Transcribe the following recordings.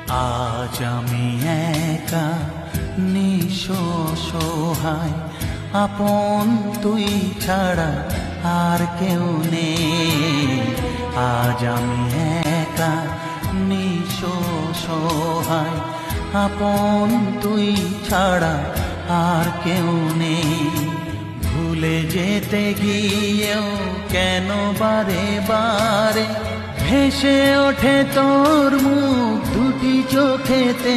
আজ আমি একা নিঃসহায়, আপন তুই ছাড়া আর কেউ নেই। আজ আমি একা নিঃসহায়, আপন তুই ছাড়া আর কেউ নেই। ভুলে যেতে গিয়েও কেন বারে বারে ভেসে ওঠে তোর মুখ দুটি চোখেতে।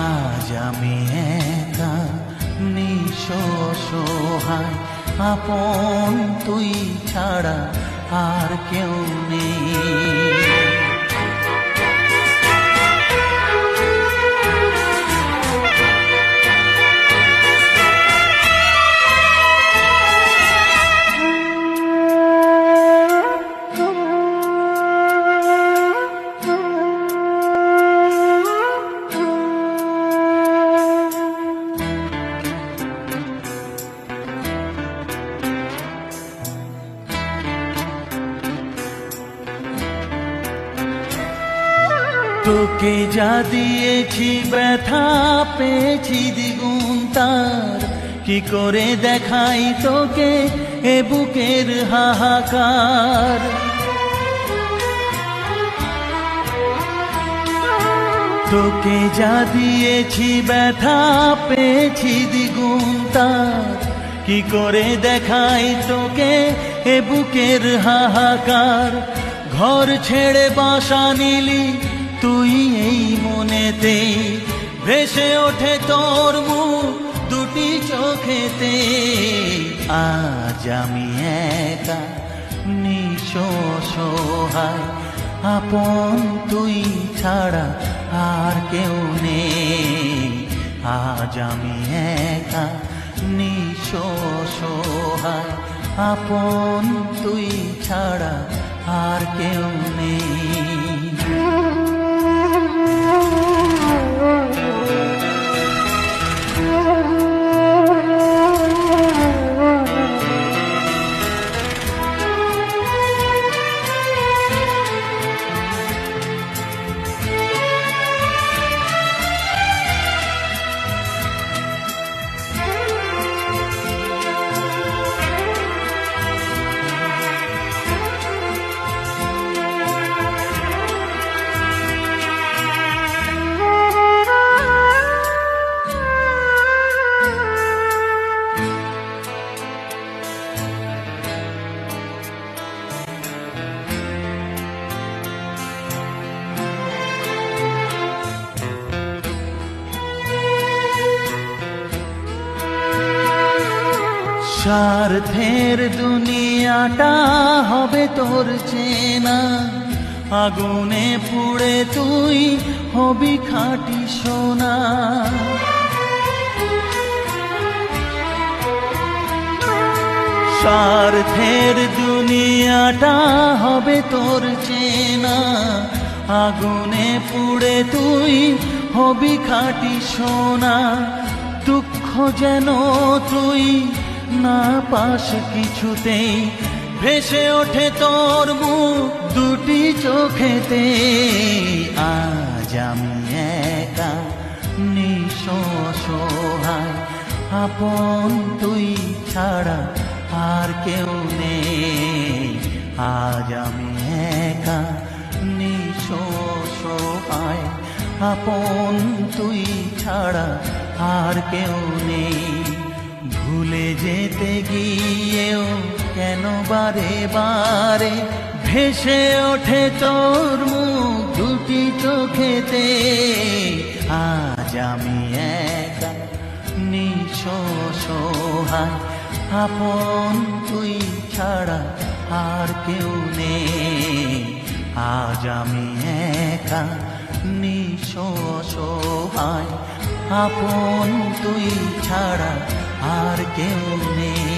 আজ আমি একা নিঃসহায়, আপন তুই ছাড়া আর কেউ নেই। তোকে যা দিয়েছি ব্যথা পেয়েছি দ্বিগুণ তার, কি করে দেখাই তোকে এ বুকের হাহাকার। তোকে যা দিয়েছি ব্যথা পেয়েছি দ্বিগুণ তার, কি করে দেখাই তোকে এ বুকের হাহাকার। ঘর ছেড়ে বাসা নিলি তুই এই মনেতে, ভেসে ওঠে তোর মুখ দুটি চোখেতে। আজ আমি একা নিঃসহায়, আপন তুই ছাড়া আর কেউ নেই। আজ আমি একা নিঃসহায়, আপন তুই ছাড়া আর কেউ নেই। স্বার্থের দুনিয়াটা হবে তোর চেনা, আগুনে পুড়ে তুই হবি খাঁটি সোনা। স্বার্থের দুনিয়াটা হবে তোর চেনা, আগুনে পুড়ে তুই হবি খাঁটি সোনা। দুঃখ যেন তুই না পাস কিছুতেই, ভেসে ওঠে তোর মুখ দুটি চোখেতে। আজ আমি একা নিঃসহায়, আপন তুই ছাড়া আর কেউ নেই। আজ আমি একা নিঃসহায়, আপন তুই ছাড়া আর কেউ নেই। ভুলে যেতে গিয়েও কেন বারে বারে ভেসে ওঠে তোর মুখ দুটি চোখেতে। আজ আমি একা নিঃসহায়, আপন তুই ছাড়া আর কেউ নেই। আজ আমি একা নিঃসহায়, আপন তুই ছাড়া আর কেউ নেই।